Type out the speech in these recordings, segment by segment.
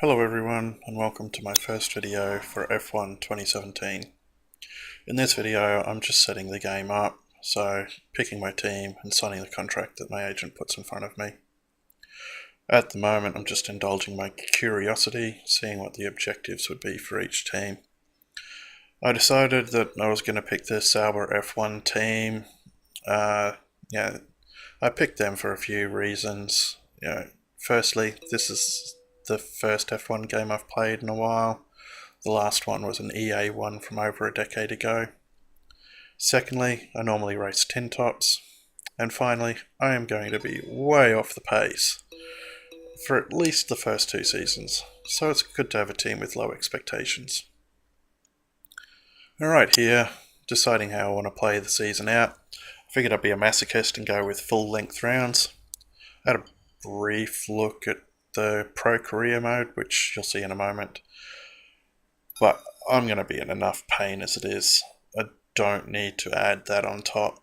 Hello everyone and welcome to my first video for F1 2017. In this video I'm just setting the game up, so picking my team and signing the contract that my agent puts in front of me. At the moment I'm just indulging my curiosity, seeing what the objectives would be for each team. I decided that I was going to pick the Sauber F1 team. I picked them for a few reasons. Firstly, this is the first F1 game I've played in a while. The last one was an EA one from over a decade ago. Secondly, I normally race tin tops. And finally, I am going to be way off the pace for at least the first two seasons, so it's good to have a team with low expectations. Alright, here, deciding how I want to play the season out. I figured I'd be a masochist and go with full length rounds. I had a brief look at the Pro Career mode, which you'll see in a moment, but I'm going to be in enough pain as it is. I don't need to add that on top.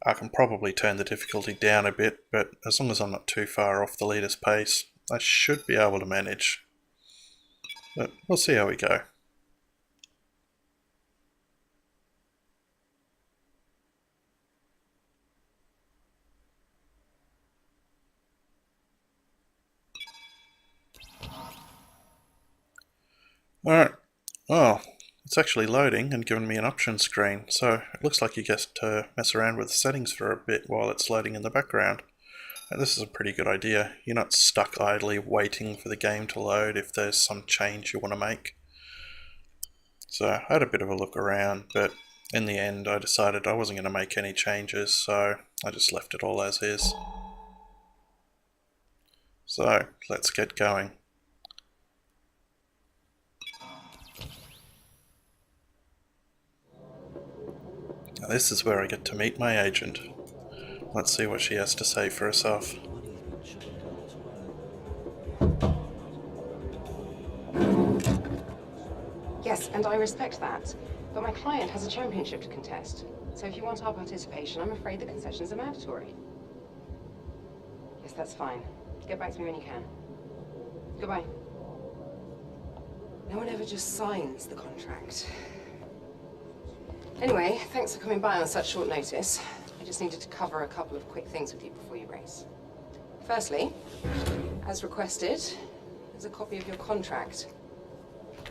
I can probably turn the difficulty down a bit, but as long as I'm not too far off the leader's pace, I should be able to manage. But we'll see how we go. Alright, well, it's actually loading and giving me an options screen, so it looks like you get to mess around with the settings for a bit while it's loading in the background. And this is a pretty good idea. You're not stuck idly waiting for the game to load if there's some change you want to make. So I had a bit of a look around, but in the end I decided I wasn't going to make any changes, so I just left it all as is. So let's get going. Now this is where I get to meet my agent. Let's see what she has to say for herself. Yes, and I respect that. But my client has a championship to contest. So if you want our participation, I'm afraid the concessions are mandatory. Yes, that's fine. Get back to me when you can. Goodbye. No one ever just signs the contract. Anyway, thanks for coming by on such short notice. I just needed to cover a couple of quick things with you before you race. Firstly, as requested, there's a copy of your contract.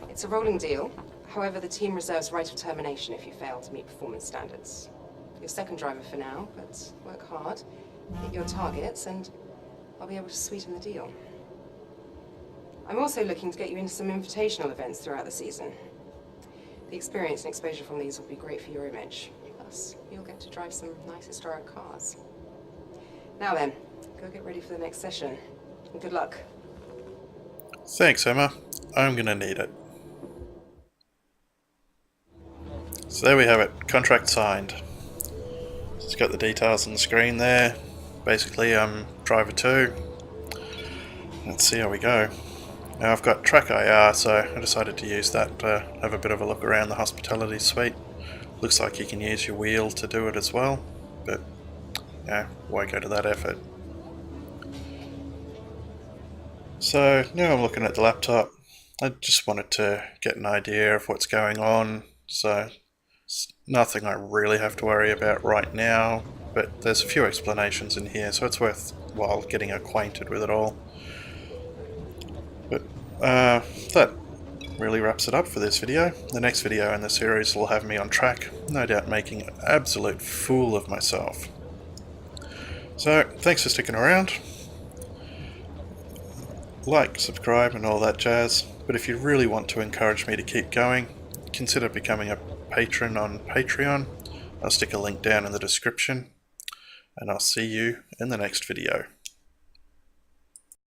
It's a rolling deal. However, the team reserves right of termination if you fail to meet performance standards. You're second driver for now, but work hard, hit your targets, and I'll be able to sweeten the deal. I'm also looking to get you into some invitational events throughout the season. The experience and exposure from these will be great for your image. Plus, you'll get to drive some nice historic cars. Now then, go get ready for the next session, and good luck. Thanks, Emma. I'm gonna need it. So there we have it, contract signed. It's got the details on the screen there. Basically, I'm driver 2. Let's see how we go. Now I've got Track IR, so I decided to use that to have a bit of a look around the hospitality suite. Looks like you can use your wheel to do it as well, but why go to that effort? So now I'm looking at the laptop. I just wanted to get an idea of what's going on, so it's nothing I really have to worry about right now, but there's a few explanations in here, so it's worthwhile getting acquainted with it all. But that really wraps it up for this video. The next video in the series will have me on track, no doubt making an absolute fool of myself. So thanks for sticking around. Like, subscribe and all that jazz, but if you really want to encourage me to keep going, consider becoming a patron on Patreon. I'll stick a link down in the description, and I'll see you in the next video.